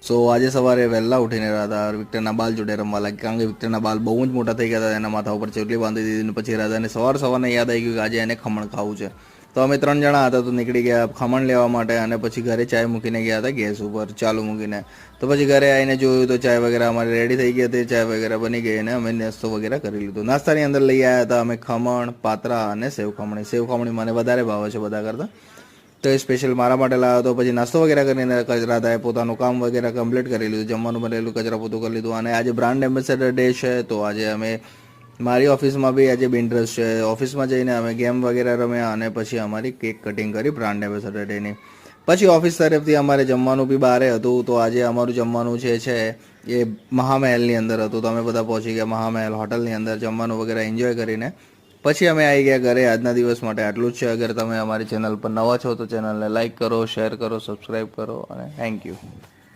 સો આજે સવારે વહેલા ઉઠીને રહ્યા હતા, વિક્ટરના બાલ જોડે રમવા લાગી, કારણ કે વિક્ટરના બાલ બહુ જ મોટા થઈ ગયા હતા, એના માથા ઉપર ચોટલી બાંધી દીધી. પછી રાધાને સવારને યાદ આવી ગયું કે આજે એને ખમણ ખાવું છે. તો અમે 3 જણા હતા, તો નીકળી ગયા ખમણ લેવા માટે. અને પછી ઘરે ચાય મૂકીને ગયા હતા ગેસ ઉપર ચાલુ મૂકીને. તો પછી ઘરે આવીને જોયું તો ચાય વગેરે અમારી રેડી થઈ ગઈ હતી, ચાય વગેરે બની ગઈ અને અમે નાસ્તો વગેરે કરી લીધો. નાસ્તાની અંદર લઈ આવ્યા હતા અમે ખમણ, પાત્રા અને સેવ ખમણી. સેવ ખમણી મને વધારે ભાવે છે બધા કરતાં, તો એ સ્પેશિયલ મારા માટે લાવ્યો હતો. પછી નાસ્તો વગેરે કરીને રાધાએ પોતાનું કામ વગેરે કમ્પ્લીટ કરી લીધું, જમવાનું બનેલું, કચરા પોતું કરી લીધું. અને આજે બ્રાન્ડ એમ્બેસેડર ડે છે, તો આજે અમે મારી ઓફિસમાં બી આજે બિન્ટરેસ્ટ છે. ઓફિસમાં જઈને અમે ગેમ વગેરે રમ્યા અને પછી અમારી કેક કટિંગ કરી બ્રાન્ડ એમ્બેસેડર ડેની. પછી ઓફિસ તરફથી અમારે જમવાનું બી બહાર હતું, તો આજે અમારું જમવાનું જે છે એ મહામહેલની અંદર હતું. તો અમે બધા પહોંચી ગયા મહામહેલ હોટલની અંદર જમવાનું વગેરે એન્જોય કરીને પછી અમે આવી ગયા ઘરે. આજના દિવસ માટે આટલું જ છે. અગર તમે અમારી ચેનલ પર નવા છો તો ચેનલને લાઇક કરો, શેર કરો, સબસ્ક્રાઈબ કરો અને થેન્ક યુ.